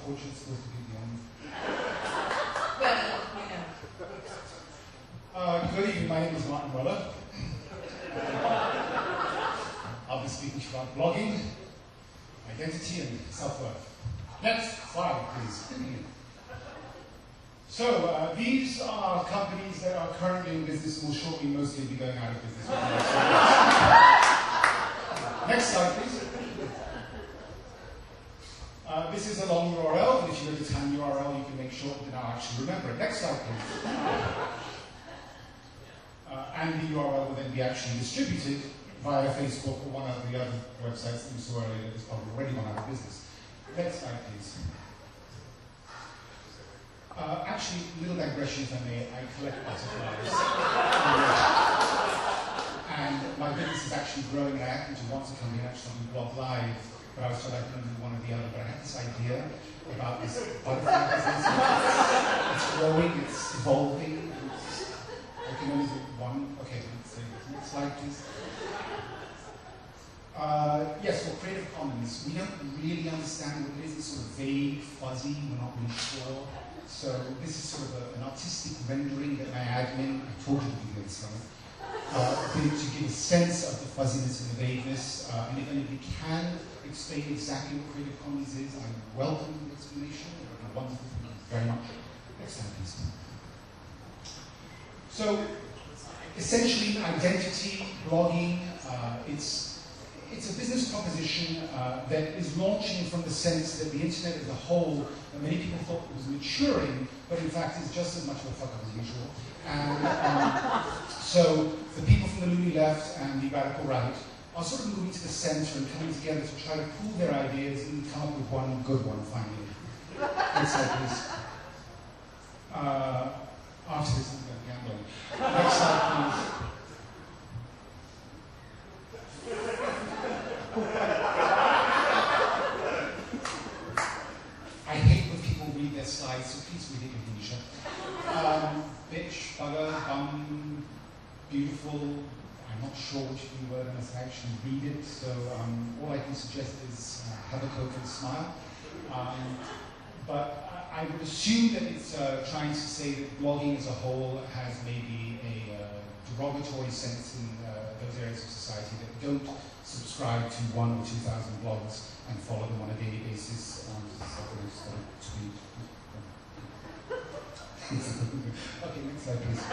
unfortunate, it's supposed to be the end. Well, you know. Good evening, my name is Martin Weller. I'll be speaking to you about blogging, identity, and self-worth. Next slide, please. So, these are companies that are currently in business and will shortly mostly be going out of business. Next slide, please. This is a long URL, and if you go to time URL, you can make sure that I'll actually remember it. Next slide, please. And the URL will then be actually distributed via Facebook or one of the other websites that you saw earlier that is probably already gone out of business. Next slide, please. Actually, little digression if I may, I collect butterflies. And my business is actually growing. I happened to want to come here and actually blog live, but I was told I couldn't do one or the other. But I had this idea about this butterfly business. It's growing, it's evolving. I can only do one. Okay, next slide, please. Yes, for Creative Commons, we don't really understand what it is. It's sort of vague, fuzzy, we're not really sure. So this is sort of an artistic rendering that my admin, I told you to do this, to give a sense of the fuzziness and the vagueness. And if anybody can explain exactly what Creative Commons is, I welcome the explanation. Wonderful, thank you very much. Next slide, please. So, essentially, identity, blogging, it's a business proposition that is launching from the sense that the internet as a whole, many people thought it was maturing, but in fact is just as much of a fuck up as usual. And so the people from the loony left and the radical right are sort of moving to the center and coming together to try to pool their ideas and come up with one good one finally. Next slide, please. After this, I'm going to gambling. Next slide, please. I hate when people read their slides, so please read it in Indonesia. Bitch, bugger, bum, beautiful. I'm not sure which new word unless I actually read it, so all I can suggest is have a Coke and smile. But I would assume that it's trying to say that blogging as a whole has maybe a derogatory sense in those areas of society that don't subscribe to 1,000 or 2,000 blogs and follow them on a daily basis. Okay, next slide, please.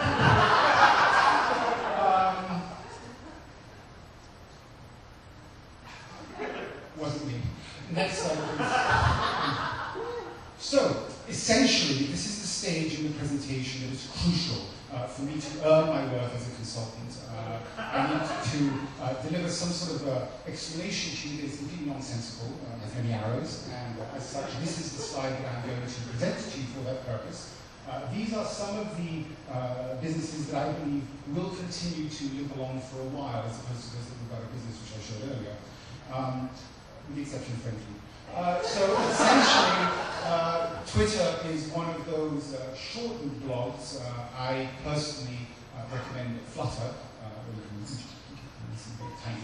Wasn't me. Next slide, please. So, essentially, this is the stage in the presentation that is crucial for me to earn my worth as a consultant. I need to deliver some sort of explanation to you that is completely nonsensical, has many arrows, and as such, this is the slide that I'm going to present to you for that purpose. These are some of the businesses that I believe will continue to live along for a while, as opposed to those that we've got a business which I showed earlier, with the exception of Friendly. So essentially, Twitter is one of those shortened blogs. I personally recommend Flutter, tiny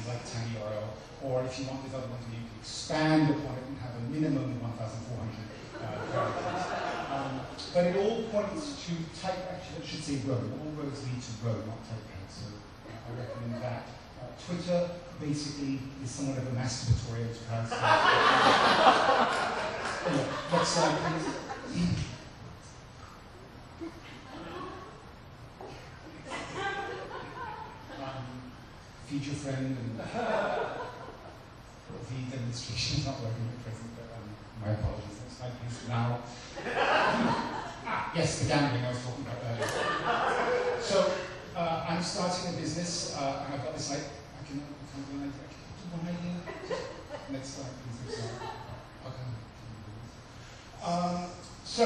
URL, or if you want this other one to be, you can expand upon it and have a minimum of 1,400 characters. But it all points to type, actually I should say road. All roads lead to road, not typepad, so I recommend that. Twitter basically is somewhat of a masturbatory enterprise. Anyway, next slide, please. Feed your friend, and the demonstration is not working at present, but my apologies. Next slide, please. Now, yes, the gambling I was talking about earlier. So, I'm starting a business, and I've got this, I can do one idea. Next slide, please. Okay. So,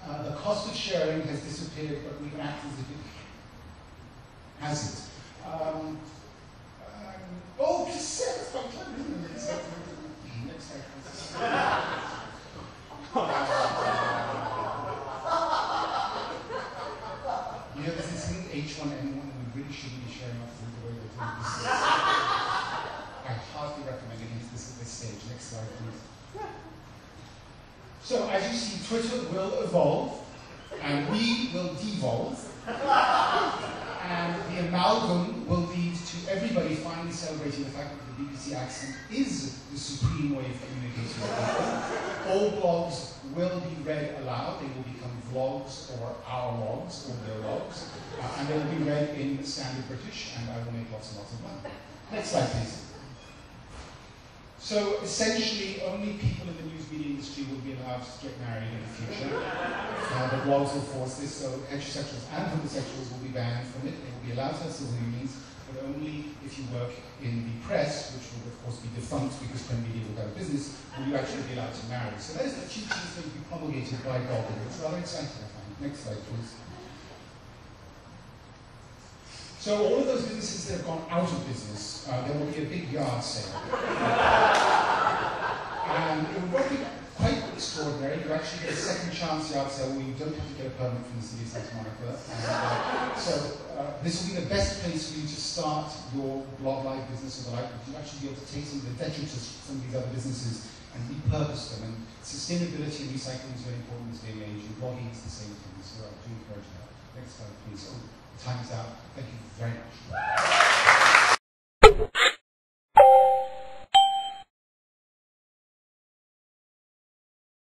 the cost of sharing has disappeared, but we act as if it hasn't. Oh, cassette! Next slide, please. You know, this is in H1N1, and we really shouldn't be sharing our food the way we're doing this. I hardly recommend against this at this stage. Next slide, please. So as you see, Twitter will evolve, and we will devolve, and the amalgam will lead to everybody finally celebrating the fact that the BBC accent is the supreme way of communicating with people. All blogs will be read aloud. They will become vlogs or our logs or their logs, and they will be read in standard British, and I will make lots and lots of money. Next slide, please. So essentially, only people in the news media industry will be allowed to get married in the future. The blogs will force this, so heterosexuals and homosexuals will be banned from it. They will be allowed to have civil unions, but only if you work in the press, which will of course be defunct because print media will go out of business, will you actually be allowed to marry. So that is the future that's going to be promulgated by Goldberg. It's rather exciting, I find. Next slide, please. So all of those businesses that have gone out of business, there will be a big yard sale. And it will be quite extraordinary. You actually get a second chance yard sale where you don't have to get a permit from the city of Santa Monica. And, this will be the best place for you to start your blog live business or the like, because you'll actually be able to take some of the detritus from some of these other businesses and repurpose them. And sustainability and recycling is very important in this day and age, and blogging is the same thing. So I do encourage that. Next slide, please. Oh, time's out. Thank you very much.